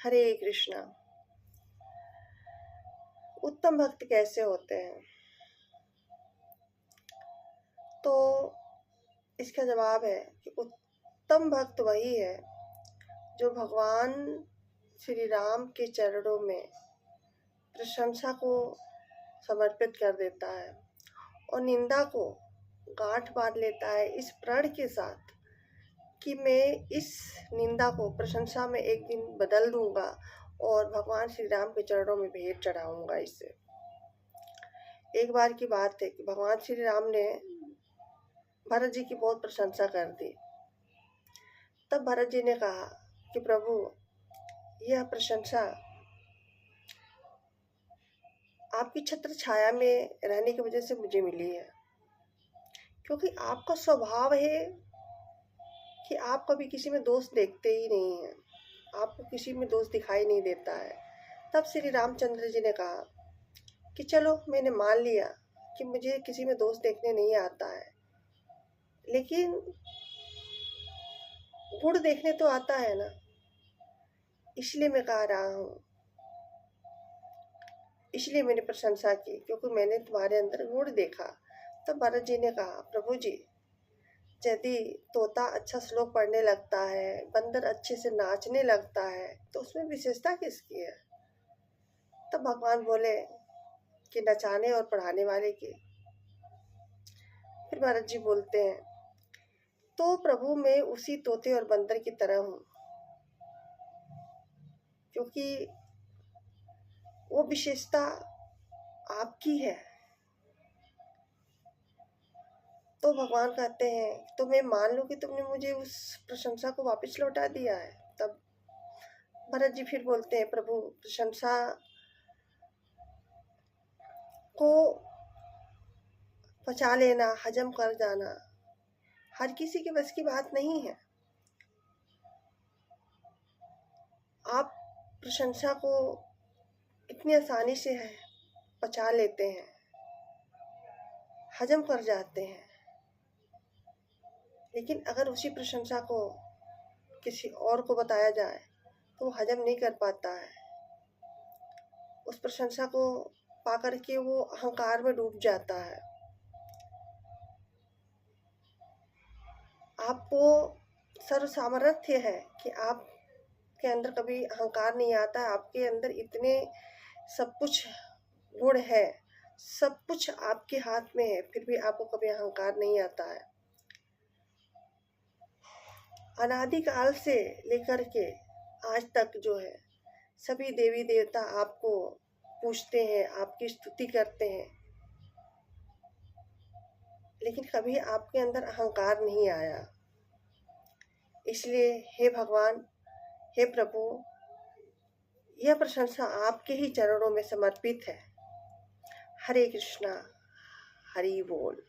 हरे कृष्णा। उत्तम भक्त कैसे होते हैं? तो इसका जवाब है कि उत्तम भक्त वही है जो भगवान श्री राम के चरणों में प्रशंसा को समर्पित कर देता है और निंदा को गांठ बांध लेता है इस प्रण के साथ कि मैं इस निंदा को प्रशंसा में एक दिन बदल दूंगा और भगवान श्री राम के चरणों में भेंट चढ़ाऊंगा। इससे एक बार की बात है कि भगवान श्री राम ने भरत जी की बहुत प्रशंसा कर दी। तब भरत जी ने कहा कि प्रभु, यह प्रशंसा आपकी छत्र छाया में रहने की वजह से मुझे मिली है, क्योंकि आपका स्वभाव है कि आप कभी किसी में दोष देखते ही नहीं हैं, आपको किसी में दोष दिखाई नहीं देता है। तब श्री रामचंद्र जी ने कहा कि चलो, मैंने मान लिया कि मुझे किसी में दोष देखने नहीं आता है, लेकिन गुण देखने तो आता है ना, इसलिए मैं कह रहा हूँ, इसलिए मैंने प्रशंसा की, क्योंकि मैंने तुम्हारे अंदर गुण देखा। तब भरत जी ने कहा, प्रभु जी, यदि तोता अच्छा श्लोक पढ़ने लगता है, बंदर अच्छे से नाचने लगता है, तो उसमें विशेषता किसकी है? तब भगवान बोले कि नचाने और पढ़ाने वाले की। फिर भरत जी बोलते हैं, तो प्रभु मैं उसी तोते और बंदर की तरह हूँ, क्योंकि वो विशेषता आपकी है। तो भगवान कहते हैं, तो मैं मान लूं कि तुमने मुझे उस प्रशंसा को वापस लौटा दिया है। तब भरत जी फिर बोलते हैं, प्रभु, प्रशंसा को पचा लेना, हजम कर जाना हर किसी के बस की बात नहीं है। आप प्रशंसा को इतनी आसानी से पचा लेते हैं, हजम कर जाते हैं, लेकिन अगर उसी प्रशंसा को किसी और को बताया जाए तो वो हजम नहीं कर पाता है। उस प्रशंसा को पाकर के वो अहंकार में डूब जाता है। आपको सर्व सामर्थ्य है कि आपके अंदर कभी अहंकार नहीं आता है। आपके अंदर इतने सब कुछ गुण है, सब कुछ आपके हाथ में है, फिर भी आपको कभी अहंकार नहीं आता है। अनादिकाल से लेकर के आज तक जो है, सभी देवी देवता आपको पूजते हैं, आपकी स्तुति करते हैं, लेकिन कभी आपके अंदर अहंकार नहीं आया। इसलिए हे भगवान, हे प्रभु, यह प्रशंसा आपके ही चरणों में समर्पित है। हरे कृष्णा, हरि बोल।